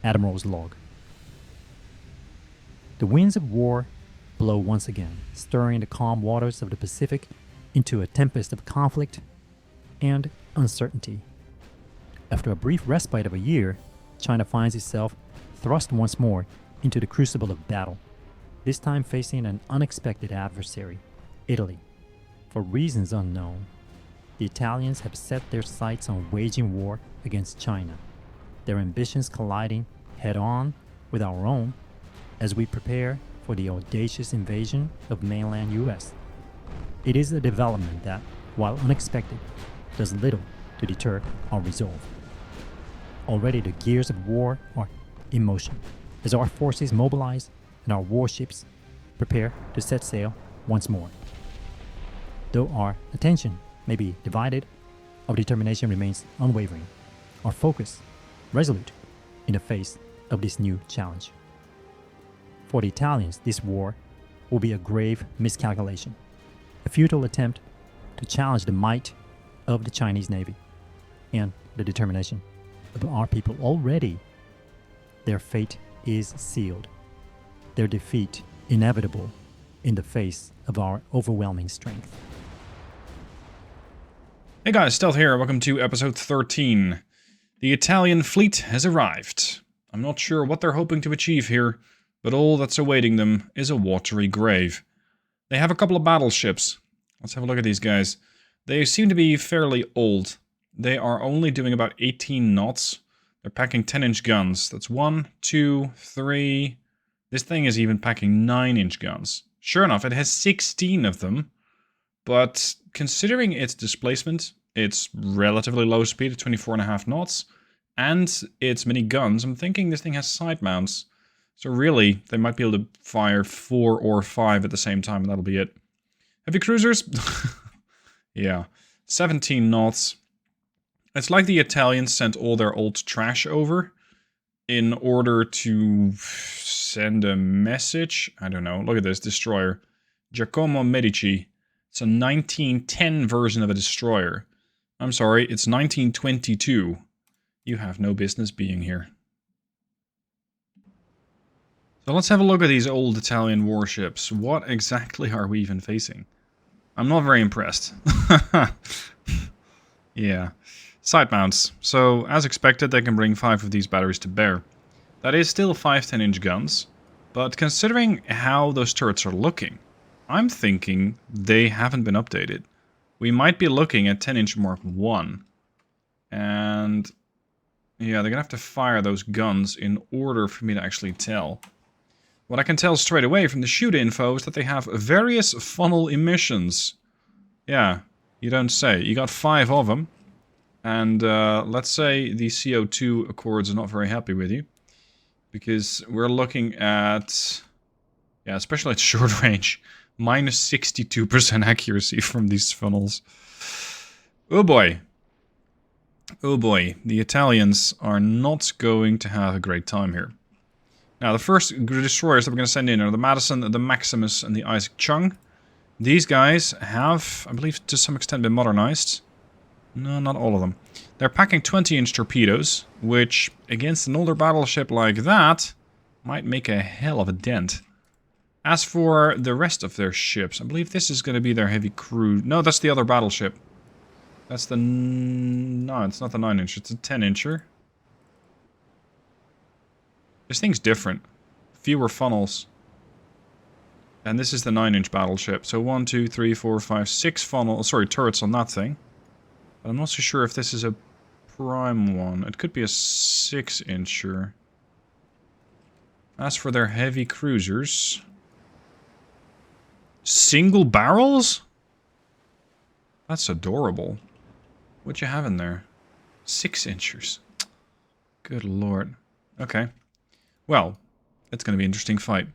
Admiral's Log. The winds of war blow once again, stirring the calm waters of the Pacific into a tempest of conflict and uncertainty. After a brief respite of a year, China finds itself thrust once more into the crucible of battle, this time facing an unexpected adversary, Italy. For reasons unknown, the Italians have set their sights on waging war against China, their ambitions colliding head-on with our own as we prepare for the audacious invasion of mainland US. It is a development that, while unexpected, does little to deter our resolve. Already the gears of war are in motion as our forces mobilize and our warships prepare to set sail once more. Though our attention may be divided, our determination remains unwavering, our focus resolute in the face of this new challenge. For the Italians, this war will be a grave miscalculation, a futile attempt to challenge the might of the Chinese Navy and the determination of our people. Already, their fate is sealed, their defeat inevitable in the face of our overwhelming strength. Hey guys, Stealth here, welcome to episode 13. The Italian fleet has arrived. I'm not sure what they're hoping to achieve here, but all that's awaiting them is a watery grave. They have a couple of battleships. Let's have a look at these guys. They seem to be fairly old. They are only doing about 18 knots. They're packing 10-inch guns. That's 1, 2, 3... This thing is even packing 9-inch guns. Sure enough, it has 16 of them. But considering its displacement, its relatively low speed of 24.5 knots, and its many guns, I'm thinking this thing has side mounts. So really, they might be able to fire 4 or 5 at the same time, and that'll be it. Heavy cruisers? Yeah. 17 knots. It's like the Italians sent all their old trash over in order to send a message. I don't know. Look at this destroyer. Giacomo Medici. It's a 1910 version of a destroyer. I'm sorry, it's 1922. You have no business being here. So let's have a look at these old Italian warships. What exactly are we even facing? I'm not very impressed. Yeah. Side mounts. So, as expected, they can bring 5 of these batteries to bear. That is still 5 10-inch guns, but considering how those turrets are looking, I'm thinking they haven't been updated. We might be looking at 10-inch Mark 1. And yeah, they're gonna have to fire those guns in order for me to actually tell. What I can tell straight away from the shoot info is that they have various funnel emissions. Yeah, you don't say. You got 5 of them. And let's say the CO2 Accords are not very happy with you. Because we're looking at, yeah, especially at short range, minus 62% accuracy from these funnels. Oh boy. Oh boy, the Italians are not going to have a great time here. Now, the first destroyers that we're going to send in are the Madison, the Maximus, and the Isaac Chung. These guys have, I believe, to some extent been modernized. No, not all of them. They're packing 20-inch torpedoes, which, against an older battleship like that, might make a hell of a dent. As for the rest of their ships, I believe this is going to be their heavy crew. No, that's the other battleship. That's the... No, it's not the 9-inch, it's a 10-incher. This thing's different. Fewer funnels. And this is the 9-inch battleship. So 1, 2, 3, 4, 5, 6 funnels. Sorry, turrets on that thing. But I'm not so sure if this is a prime one. It could be a 6-incher. As for their heavy cruisers... Single barrels? That's adorable. What you have in there? 6-inchers. Good lord. Okay. Well, it's going to be an interesting fight.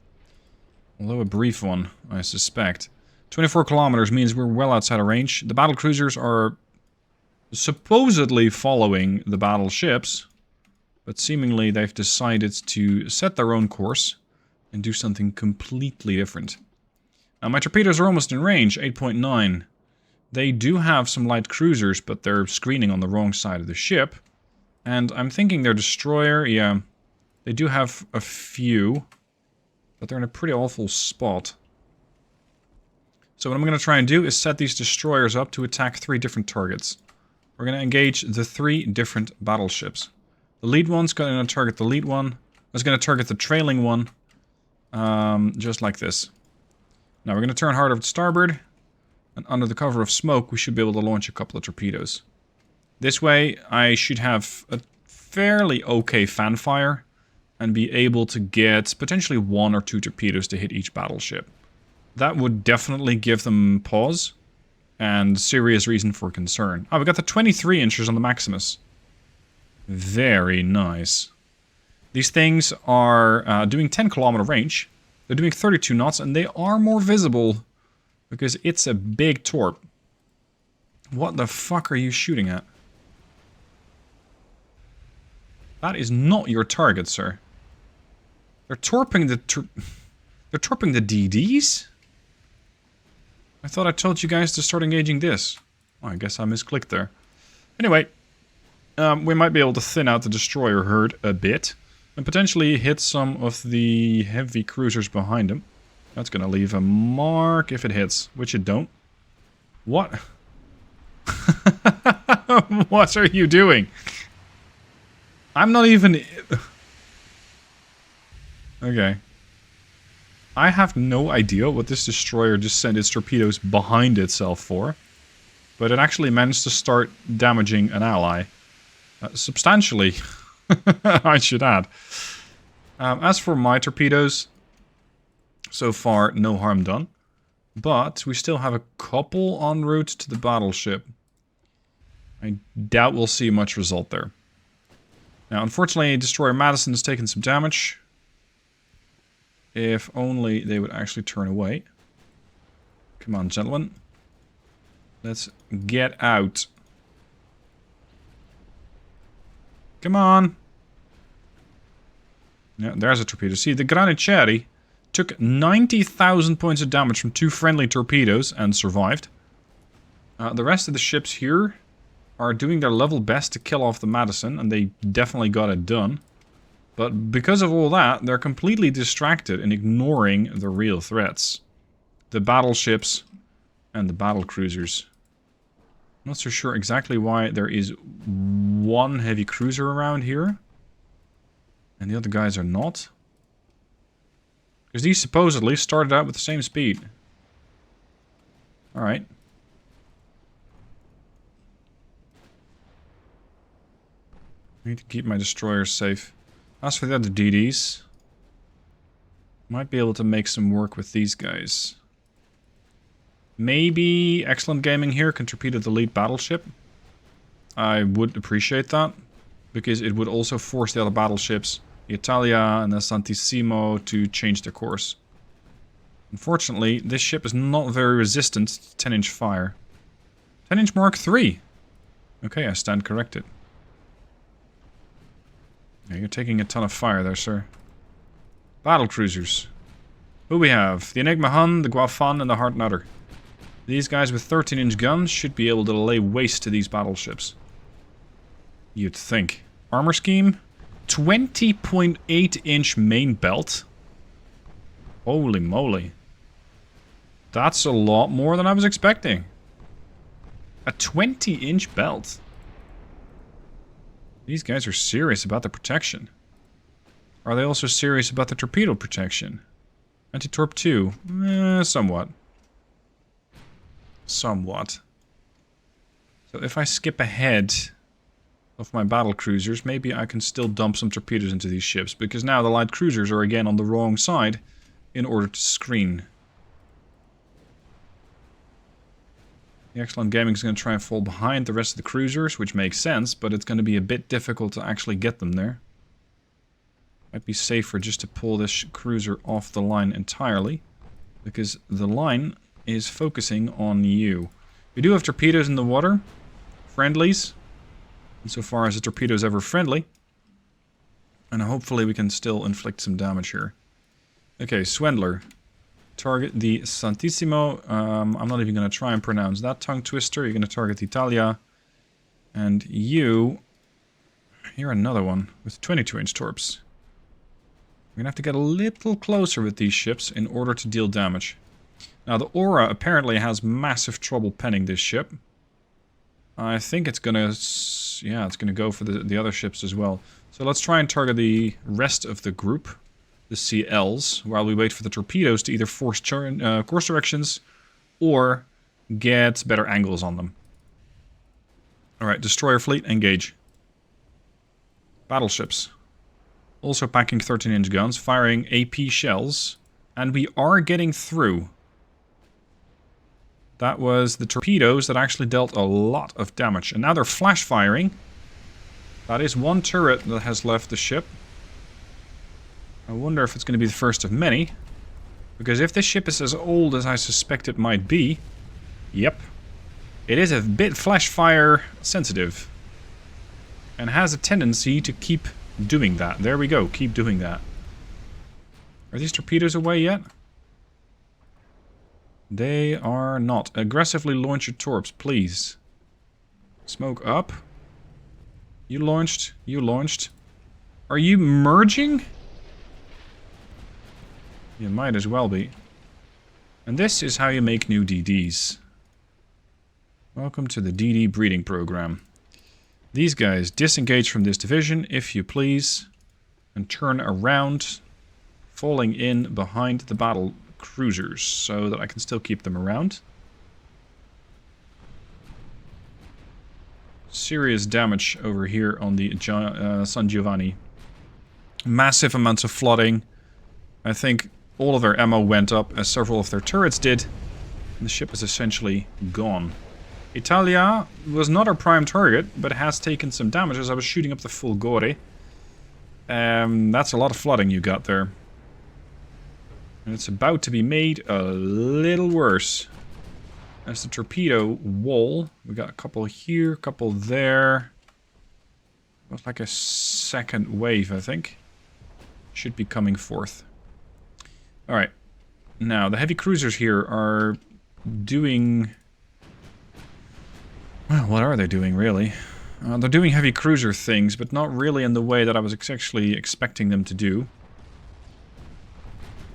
Although a brief one, I suspect. 24 kilometers means we're well outside of range. The battle cruisers are supposedly following the battleships, but seemingly they've decided to set their own course and do something completely different. Now, my torpedoes are almost in range, 8.9. They do have some light cruisers, but they're screening on the wrong side of the ship. And I'm thinking their destroyer, yeah, They do have a few, but they're in a pretty awful spot. So what I'm going to try and do is set these destroyers up to attack 3 different targets. We're going to engage the 3 different battleships. The lead one's going to target the lead one. It's going to target the trailing one. Just like this. Now we're going to turn hard over to starboard. And under the cover of smoke, we should be able to launch a couple of torpedoes. This way, I should have a fairly okay fanfire. And be able to get potentially 1 or 2 torpedoes to hit each battleship. That would definitely give them pause. And serious reason for concern. Oh, we got the 23 inches on the Maximus. Very nice. These things are doing 10-kilometer range. They're doing 32 knots, and they are more visible because it's a big torp. What the fuck are you shooting at? That is not your target, sir. They're torping the DDs? I thought I told you guys to start engaging this. Oh, I guess I misclicked there. Anyway, we might be able to thin out the destroyer herd a bit. And potentially hit some of the heavy cruisers behind them. That's going to leave a mark if it hits, which it don't. What? What are you doing? I'm not even... Okay. I have no idea what this destroyer just sent its torpedoes behind itself for. But it actually managed to start damaging an ally. Substantially, I should add. As for my torpedoes, so far no harm done. But we still have a couple en route to the battleship. I doubt we'll see much result there. Now, unfortunately, Destroyer Madison has taken some damage. If only they would actually turn away. Come on, gentlemen. Let's get out. Come on. Yeah, there's a torpedo. See, the Granicieri took 90,000 points of damage from 2 friendly torpedoes and survived. The rest of the ships here are doing their level best to kill off the Madison, and they definitely got it done. But because of all that, they're completely distracted and ignoring the real threats. The battleships and the battlecruisers. Not so sure exactly why there is 1 heavy cruiser around here. And the other guys are not. Because these supposedly started out with the same speed. Alright. I need to keep my destroyers safe. As for the other DDs, might be able to make some work with these guys. Maybe Excellent Gaming here can torpedo the lead battleship. I would appreciate that, because it would also force the other battleships, the Italia and the Santissimo, to change their course. Unfortunately, this ship is not very resistant to 10-inch fire. 10-inch Mark III. Okay, I stand corrected. Yeah, you're taking a ton of fire there, sir. Battle cruisers. Who we have? The Enigma Hun, the Guafan, and the Hart Nutter. These guys with 13-inch guns should be able to lay waste to these battleships. You'd think. Armor scheme? 20.8-inch main belt? Holy moly. That's a lot more than I was expecting. A 20-inch belt. These guys are serious about the protection. Are they also serious about the torpedo protection? Anti-torp 2? Somewhat. Somewhat. So if I skip ahead of my battle cruisers, maybe I can still dump some torpedoes into these ships, because now the light cruisers are again on the wrong side in order to screen. The Excellent Gaming is going to try and fall behind the rest of the cruisers, which makes sense, but it's going to be a bit difficult to actually get them there. Might be safer just to pull this cruiser off the line entirely, because the line is focusing on you. We do have torpedoes in the water, friendlies, insofar as a torpedo is ever friendly, and hopefully we can still inflict some damage here. Okay, Swindler. Target the Santissimo. I'm not even going to try and pronounce that tongue twister. You're going to target the Italia. And you're another one with 22-inch torps. We're gonna have to get a little closer with these ships in order to deal damage. Now the Aura apparently has massive trouble penning this ship. I think it's gonna... yeah, it's gonna go for the other ships as well. So let's try and target the rest of the group, the CLs, while we wait for the torpedoes to either force course directions or get better angles on them. Alright, destroyer fleet, engage. Battleships. Also packing 13-inch guns, firing AP shells. And we are getting through. That was the torpedoes that actually dealt a lot of damage. And now they're flash firing. That is one turret that has left the ship. I wonder if it's going to be the first of many. Because if this ship is as old as I suspect it might be... Yep. It is a bit flash fire sensitive. And has a tendency to keep doing that. There we go, keep doing that. Are these torpedoes away yet? They are not. Aggressively launch your torps, please. Smoke up. You launched. You launched. Are you merging? You might as well be. And this is how you make new DDs. Welcome to the DD breeding program. These guys disengage from this division, if you please, and turn around, falling in behind the battle cruisers, so that I can still keep them around. Serious damage over here on the San Giovanni. Massive amounts of flooding. I think all of their ammo went up, as several of their turrets did, and the ship is essentially gone. Italia was not our prime target, but has taken some damage as I was shooting up the Fulgore. That's a lot of flooding you got there. And it's about to be made a little worse. That's the torpedo wall. We got a couple here, a couple there. Looks like a second wave, I think. Should be coming forth. Alright. Now, the heavy cruisers here are doing... well, what are they doing, really? They're doing heavy cruiser things, but not really in the way that I was actually expecting them to do.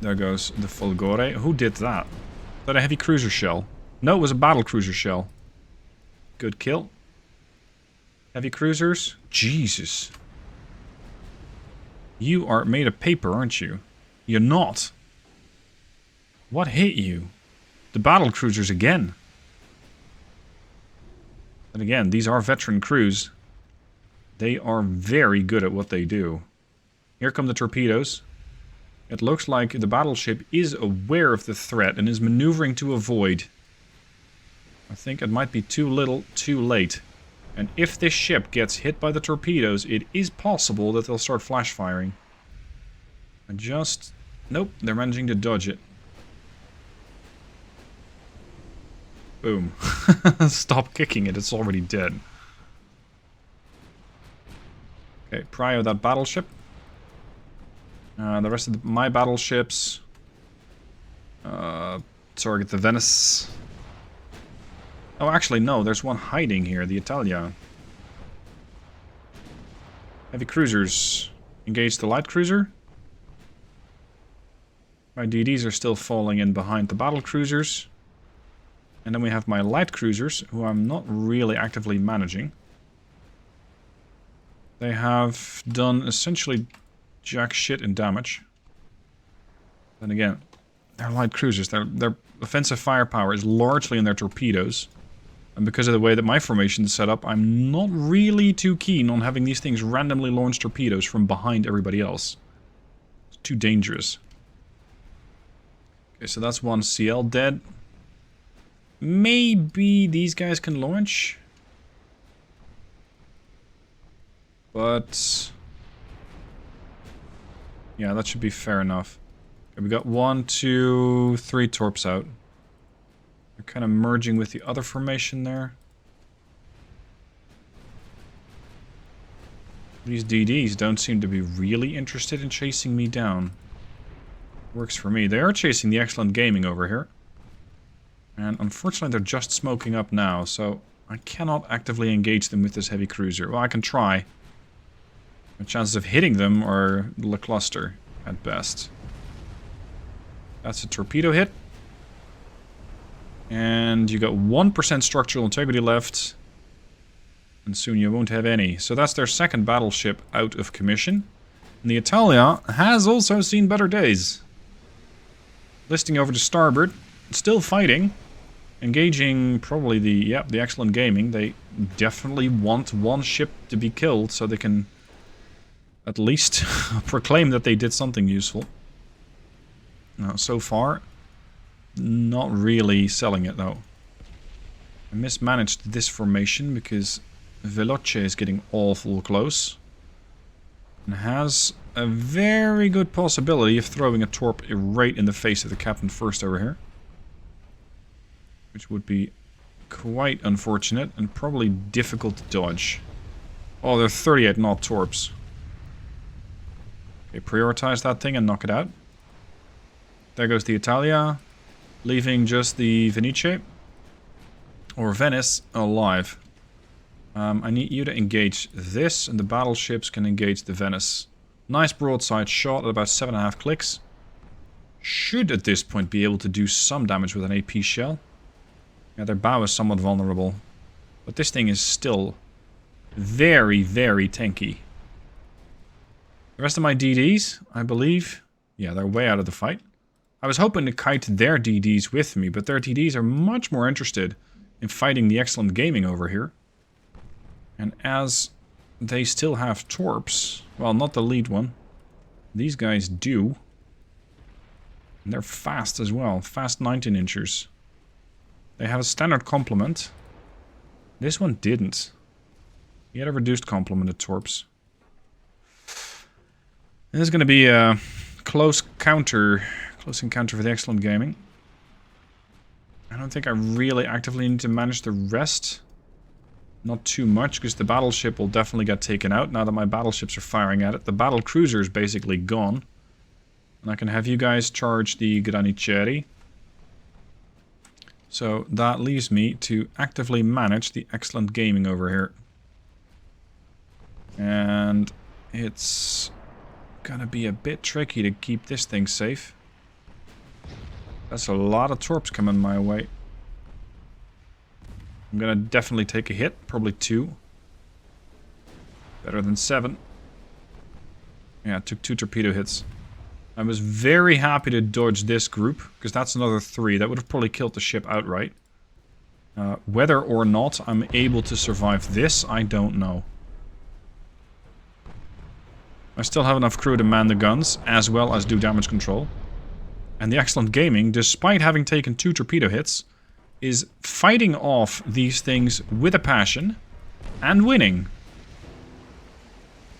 There goes the Fulgore. Who did that? Was that a heavy cruiser shell? No, it was a battle cruiser shell. Good kill. Heavy cruisers? Jesus. You are made of paper, aren't you? You're not. What hit you? The battle cruisers again. And again, these are veteran crews. They are very good at what they do. Here come the torpedoes. It looks like the battleship is aware of the threat and is maneuvering to avoid. I think it might be too little, too late. And if this ship gets hit by the torpedoes, it is possible that they'll start flash firing. And just... nope, they're managing to dodge it. Boom. Stop kicking it, it's already dead. Okay, prio that battleship. The rest of my battleships. Target the Venice. Oh, actually, no, there's one hiding here, the Italia. Heavy cruisers. Engage the light cruiser. My DDs are still falling in behind the battle cruisers. And then we have my light cruisers, who I'm not really actively managing. They have done essentially jack shit in damage. Then again, they're light cruisers. Their offensive firepower is largely in their torpedoes. And because of the way that my formation is set up, I'm not really too keen on having these things randomly launch torpedoes from behind everybody else. It's too dangerous. Okay, so that's one CL dead. Maybe these guys can launch. But... yeah, that should be fair enough. Okay, we got 1, 2, 3 torps out. They're kind of merging with the other formation there. These DDs don't seem to be really interested in chasing me down. Works for me. They are chasing the excellent gaming over here. And unfortunately they're just smoking up now, so I cannot actively engage them with this heavy cruiser. Well, I can try. The chances of hitting them are lackluster. at best. That's a torpedo hit. And you got 1% structural integrity left. And soon you won't have any. So that's their second battleship out of commission. And the Italia has also seen better days. Listing over to starboard. Still fighting. Engaging probably the excellent gaming. They definitely want one ship to be killed so they can at least proclaim that they did something useful. Now, so far, not really selling it though. I mismanaged this formation because Veloce is getting awful close. And has a very good possibility of throwing a torp right in the face of the captain first over here. Which would be quite unfortunate and probably difficult to dodge. Oh, they're 38 knot torps. Okay, prioritize that thing and knock it out. There goes the Italia, leaving just the Venice or Venice alive. I need you to engage this, and the battleships can engage the Venice. Nice broadside shot at about 7.5 clicks. Should at this point be able to do some damage with an AP shell. Yeah, their bow is somewhat vulnerable, but this thing is still very, very tanky. The rest of my DDs, I believe, yeah, they're way out of the fight. I was hoping to kite their DDs with me, but their DDs are much more interested in fighting the excellent gaming over here. And as they still have torps, well, not the lead one, these guys do. And they're fast as well, fast 19-inchers. They have a standard complement. This one didn't. He had a reduced complement of torps. This is going to be a close encounter for the excellent gaming. I don't think I really actively need to manage the rest. Not too much, because the battleship will definitely get taken out now that my battleships are firing at it. The battle cruiser is basically gone. And I can have you guys charge the Granicieri. So that leaves me to actively manage the excellent gaming over here. And it's gonna be a bit tricky to keep this thing safe. That's a lot of torps coming my way. I'm gonna definitely take a hit, probably 2. Better than 7. Yeah, I took 2 torpedo hits. I was very happy to dodge this group, because that's another 3. That would have probably killed the ship outright. Whether or not I'm able to survive this, I don't know. I still have enough crew to man the guns, as well as do damage control. And the excellent gaming, despite having taken 2 torpedo hits, is fighting off these things with a passion, and winning.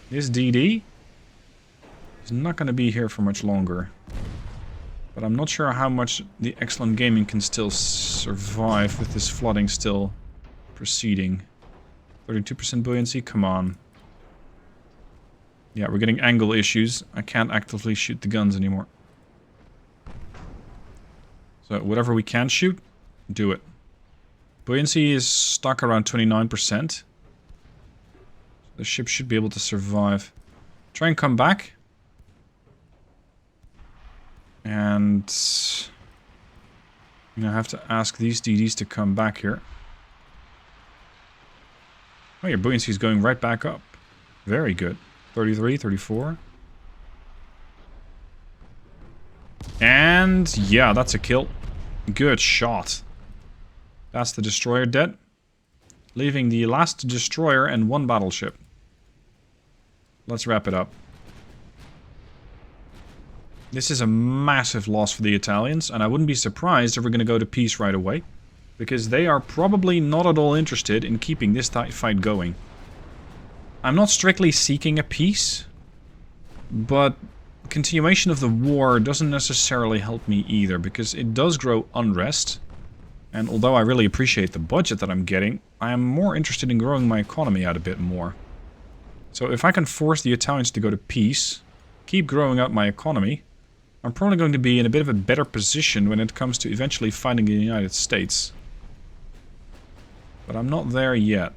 This DD is not going to be here for much longer. But I'm not sure how much the excellent gaming can still survive with this flooding still proceeding. 32% buoyancy, come on. Yeah, we're getting angle issues. I can't actively shoot the guns anymore. So whatever we can shoot, do it. Buoyancy is stuck around 29%. The ship should be able to survive. Try and come back. And I'm gonna have to ask these DDs to come back here. Oh, your buoyancy is going right back up. Very good. 33, 34. And yeah, that's a kill. Good shot. That's the destroyer dead. Leaving the last destroyer and 1 battleship. Let's wrap it up. This is a massive loss for the Italians, and I wouldn't be surprised if we're going to go to peace right away. Because they are probably not at all interested in keeping this fight going. I'm not strictly seeking a peace, but continuation of the war doesn't necessarily help me either, because it does grow unrest. And although I really appreciate the budget that I'm getting, I am more interested in growing my economy out a bit more. So if I can force the Italians to go to peace, keep growing out my economy, I'm probably going to be in a bit of a better position when it comes to eventually fighting the United States. But I'm not there yet.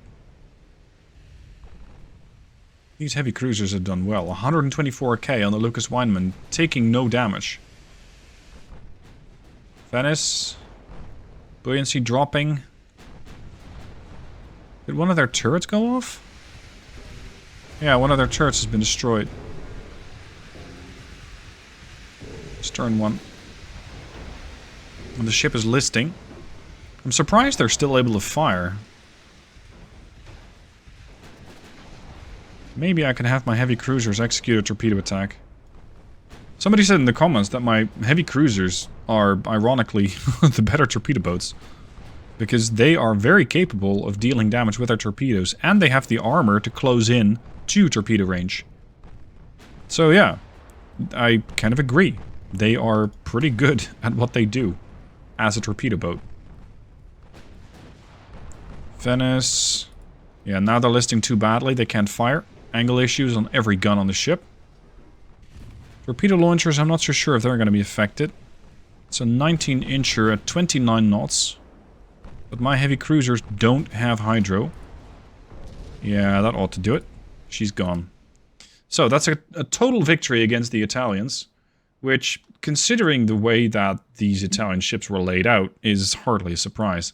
These heavy cruisers have done well. 124k on the Lucas Weinman, taking no damage. Venice. Buoyancy dropping. Did one of their turrets go off? Yeah, one of their turrets has been destroyed. Stern one. And the ship is listing. I'm surprised they're still able to fire. Maybe I can have my heavy cruisers execute a torpedo attack. Somebody said in the comments that my heavy cruisers are, ironically, the better torpedo boats. Because they are very capable of dealing damage with their torpedoes, and they have the armor to close in to torpedo range. So yeah, I kind of agree. They are pretty good at what they do as a torpedo boat. Venice. Yeah, now they're listing too badly. They can't fire. Angle issues on every gun on the ship. Torpedo launchers, I'm not so sure if they're going to be affected. It's a 19-incher at 29 knots. But my heavy cruisers don't have hydro. Yeah, that ought to do it. She's gone. So that's a total victory against the Italians. Which, considering the way that these Italian ships were laid out, is hardly a surprise.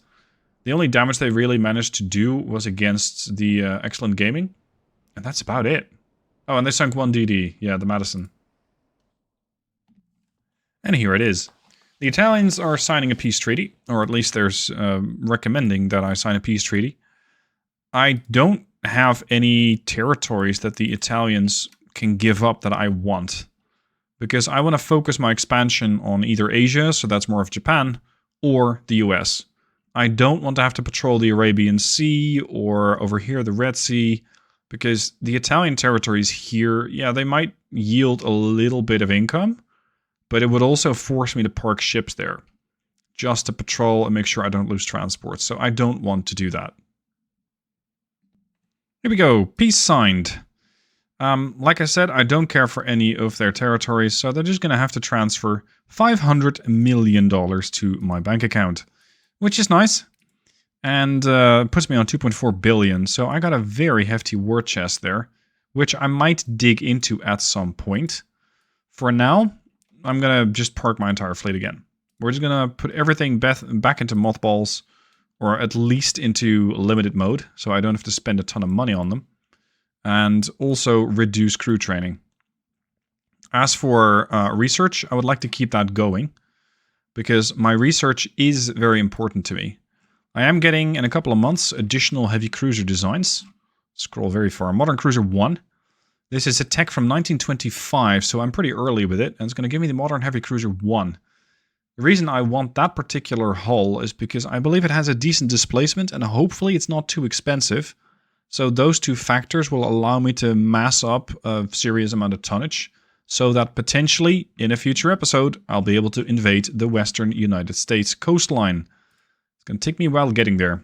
The only damage they really managed to do was against the Excellent Gaming. And that's about it. Oh, and they sunk one DD. Yeah, the Madison. And here it is. The Italians are signing a peace treaty. Or at least there's recommending that I sign a peace treaty. I don't have any territories that the Italians can give up that I want. Because I want to focus my expansion on either Asia, so that's more of Japan, or the US. I don't want to have to patrol the Arabian Sea, or over here the Red Sea, because the Italian territories here, yeah, they might yield a little bit of income, but it would also force me to park ships there, just to patrol and make sure I don't lose transport, so I don't want to do that. Here we go, peace signed. Like I said, I don't care for any of their territories, so they're just going to have to transfer $500 million to my bank account, which is nice, and puts me on 2.4 billion, so I got a very hefty war chest there, which I might dig into at some point. For now, I'm going to just park my entire fleet again. We're just going to put everything back into mothballs, or at least into limited mode, so I don't have to spend a ton of money on them. And also reduce crew training. As for research, I would like to keep that going. Because my research is very important to me. I am getting, in a couple of months, additional heavy cruiser designs. Scroll very far. Modern Cruiser 1. This is a tech from 1925, so I'm pretty early with it. And it's going to give me the Modern Heavy Cruiser 1. The reason I want that particular hull is because I believe it has a decent displacement. And hopefully it's not too expensive. So those two factors will allow me to mass up a serious amount of tonnage, so that potentially, in a future episode, I'll be able to invade the western United States coastline. It's going to take me a while getting there.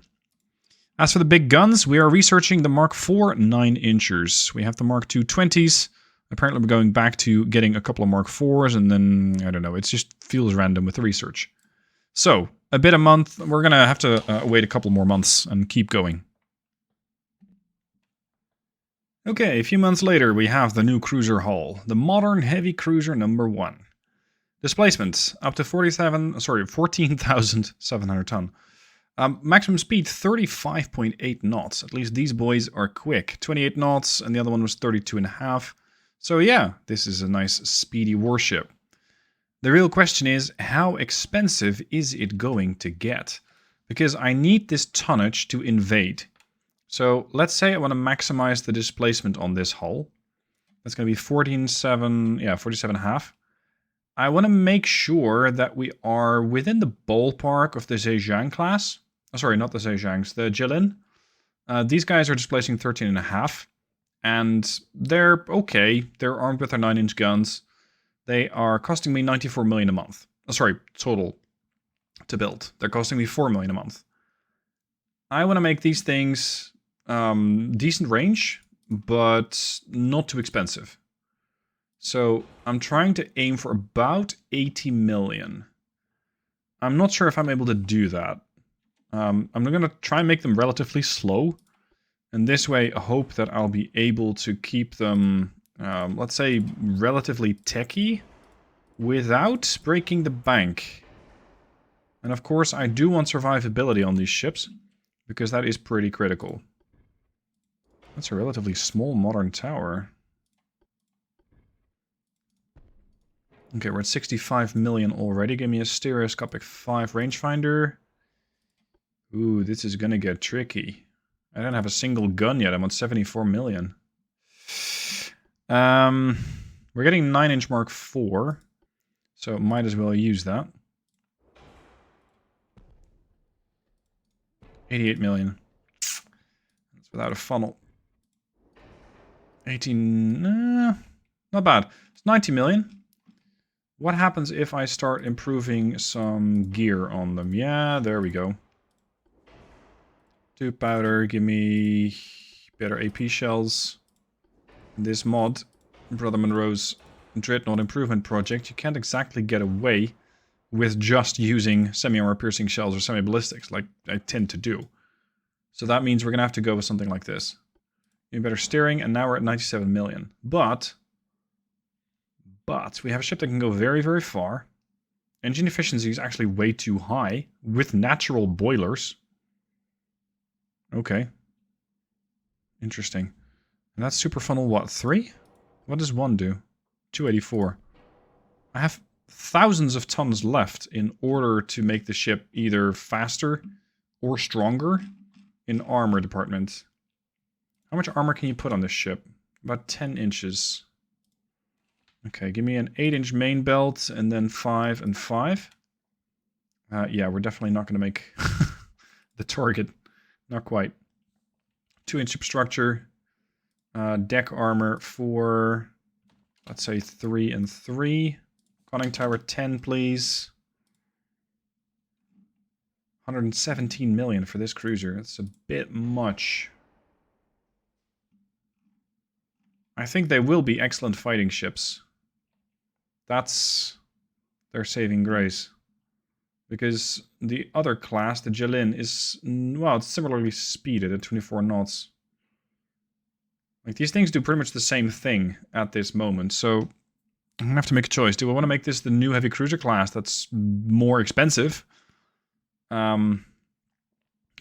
As for the big guns, we are researching the Mark IV 9-inchers. We have the Mark II 20s. Apparently we're going back to getting a couple of Mark IVs, and then, I don't know, it just feels random with the research. So, a bit a month. We're going to have to wait a couple more months and keep going. Okay, a few months later we have the new cruiser hull, the Modern Heavy Cruiser number 1. Displacement up to 14,700 ton. Maximum speed 35.8 knots. At least these boys are quick. 28 knots and the other one was 32.5. So yeah, this is a nice speedy warship. The real question is, how expensive is it going to get? Because I need this tonnage to invade. So let's say I want to maximize the displacement on this hull. That's going to be 47.5. I want to make sure that we are within the ballpark of the Zhejiang class. Oh, sorry, not the Zhejiangs, the Jilin. These guys are displacing 13.5. And they're okay. They're armed with their 9-inch guns. They are costing me 94 million a month. Oh, sorry, total to build. They're costing me 4 million a month. I want to make these things decent range, but not too expensive. So I'm trying to aim for about 80 million. I'm not sure if I'm able to do that. I'm going to try and make them relatively slow And this way, I hope that I'll be able to keep them, let's say, relatively techy without breaking the bank. And of course, I do want survivability on these ships, because that is pretty critical. That's a relatively small modern tower. Okay, we're at 65 million already. Give me a stereoscopic 5 rangefinder. Ooh, this is gonna get tricky. I don't have a single gun yet. I'm on 74 million. We're getting 9-inch Mark IV, so might as well use that. 88 million. That's without a funnel. 18... not bad. It's 90 million. What happens if I start improving some gear on them? Yeah, there we go. 2 powder, give me better AP shells. This mod, BrotherMunro's Dreadnought Improvement Project, you can't exactly get away with just using semi-armor piercing shells or semi-ballistics like I tend to do. So that means we're going to have to go with something like this. Give me better steering, and now we're at 97 million. But we have a ship that can go very, very far. Engine efficiency is actually way too high with natural boilers. Okay. Interesting. And that's super funnel what? 3? What does 1 do? 284. I have thousands of tons left in order to make the ship either faster or stronger in armor department. How much armor can you put on this ship? About 10 inches. Okay, give me an 8-inch main belt and then 5 and 5. Yeah, we're definitely not going to make the target. Not quite. 2-inch substructure. Deck armor for, let's say, 3 and 3. Conning tower 10, please. 117 million for this cruiser. That's a bit much. I think they will be excellent fighting ships. That's their saving grace. Because the other class, the Jellin, is, well, it's similarly speeded at 24 knots. Like, these things do pretty much the same thing at this moment, so I'm gonna have to make a choice. Do I want to make this the new heavy cruiser class that's more expensive and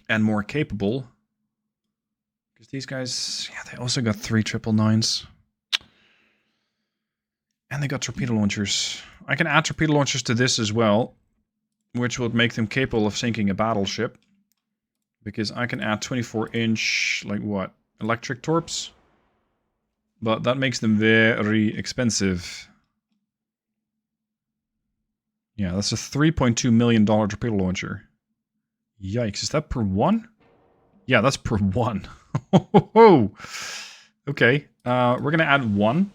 more capable? Because these guys, yeah, they also got 3 999s. And they got torpedo launchers. I can add torpedo launchers to this as well, which would make them capable of sinking a battleship. Because I can add 24-inch, like what, electric torps? But that makes them very expensive. Yeah, that's a $3.2 million torpedo launcher. Yikes, is that per one? Yeah, that's per one. Okay, we're going to add 1.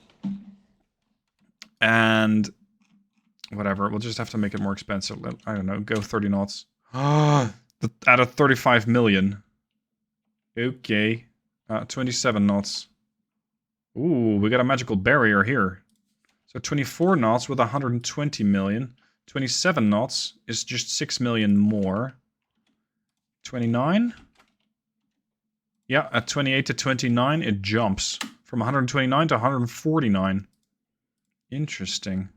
And whatever, we'll just have to make it more expensive. I don't know, go 30 knots. At a 35 million. Okay, 27 knots. Ooh, we got a magical barrier here. So 24 knots with 120 million. 27 knots is just 6 million more. 29? Yeah, at 28 to 29, it jumps. From 129 to 149. Interesting.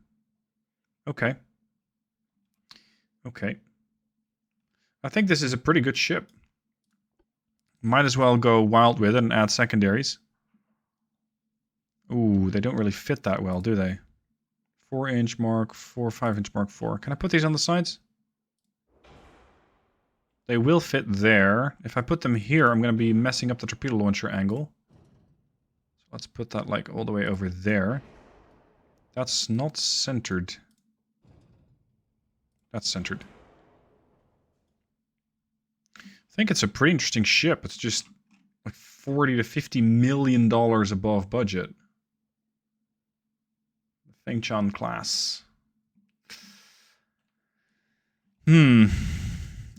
Okay. Okay. I think this is a pretty good ship. Might as well go wild with it and add secondaries. Ooh, they don't really fit that well, do they? 4-inch Mark 4, 5-inch Mark 4. Can I put these on the sides? They will fit there. If I put them here, I'm going to be messing up the torpedo launcher angle. So let's put that like all the way over there. That's not centered. That's centered. I think it's a pretty interesting ship. It's just like $40 to $50 million above budget. The Feng Chan class. I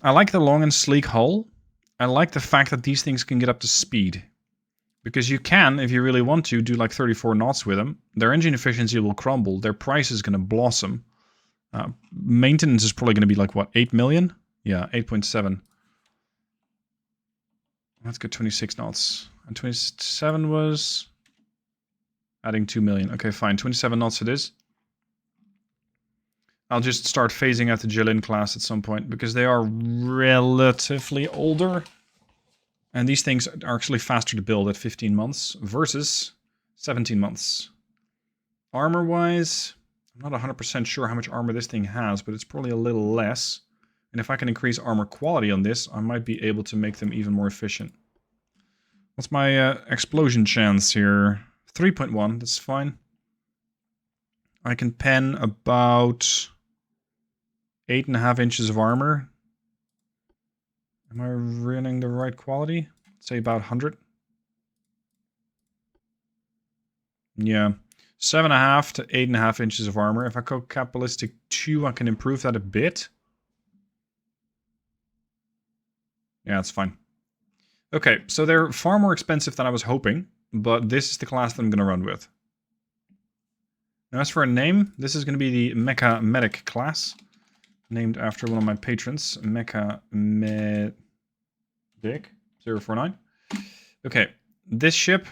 like the long and sleek hull. I like the fact that these things can get up to speed. Because you can, if you really want to, do like 34 knots with them. Their engine efficiency will crumble. Their price is going to blossom. Maintenance is probably going to be like, what, 8 million? Yeah, 8.7. Let's go 26 knots. And 27 was... adding 2 million. Okay, fine. 27 knots it is. I'll just start phasing out the Jilin class at some point, because they are relatively older. And these things are actually faster to build at 15 months versus 17 months. Armor-wise, I'm not 100% sure how much armor this thing has, but it's probably a little less. And if I can increase armor quality on this, I might be able to make them even more efficient. What's my explosion chance here? 3.1, that's fine. I can pen about 8.5 inches of armor. Am I running the right quality? Say about 100. Yeah, 7.5 to 8.5 inches of armor. If I go capitalistic 2, I can improve that a bit. Yeah, that's fine. Okay, so they're far more expensive than I was hoping, but this is the class that I'm going to run with. Now, as for a name, this is going to be the Mecha Medic class, named after one of my patrons, Mecha Medic 049. Okay, this ship,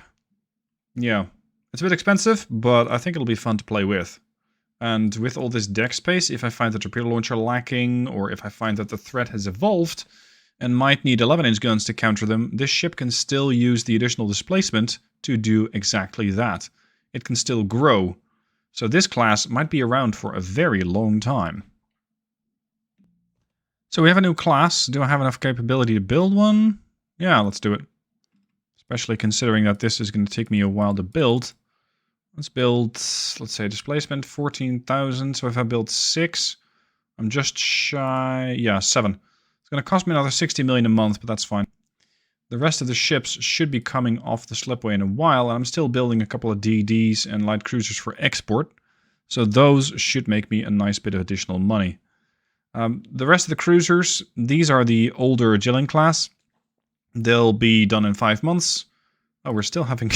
yeah, it's a bit expensive, but I think it'll be fun to play with. And with all this deck space, if I find the torpedo launcher lacking, or if I find that the threat has evolved, and might need 11-inch guns to counter them, this ship can still use the additional displacement to do exactly that. It can still grow. So this class might be around for a very long time. So we have a new class. Do I have enough capability to build one? Yeah, let's do it. Especially considering that this is going to take me a while to build. Let's build, let's say, displacement 14,000. So if I build 6, I'm just shy, yeah, 7. It's going to cost me another 60 million a month, but that's fine. The rest of the ships should be coming off the slipway in a while, and I'm still building a couple of DDs and light cruisers for export. So those should make me a nice bit of additional money. The rest of the cruisers, these are the older Jilin class. They'll be done in 5 months. Oh, we're still having...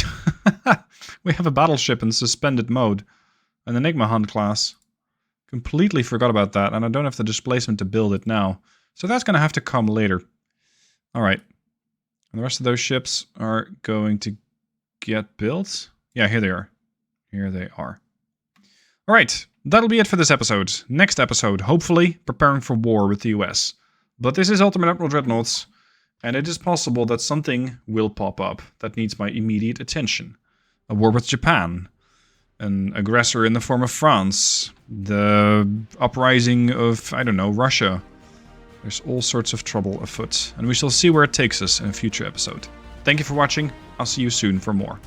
we have a battleship in suspended mode. An Enigma Hunt class. Completely forgot about that, and I don't have the displacement to build it now. So that's going to have to come later. Alright. And the rest of those ships are going to get built. Yeah, here they are. Here they are. Alright, that'll be it for this episode. Next episode, hopefully, preparing for war with the US. But this is Ultimate Admiral Dreadnoughts, and it is possible that something will pop up that needs my immediate attention. A war with Japan. An aggressor in the form of France. The uprising of, I don't know, Russia. There's all sorts of trouble afoot, and we shall see where it takes us in a future episode. Thank you for watching. I'll see you soon for more.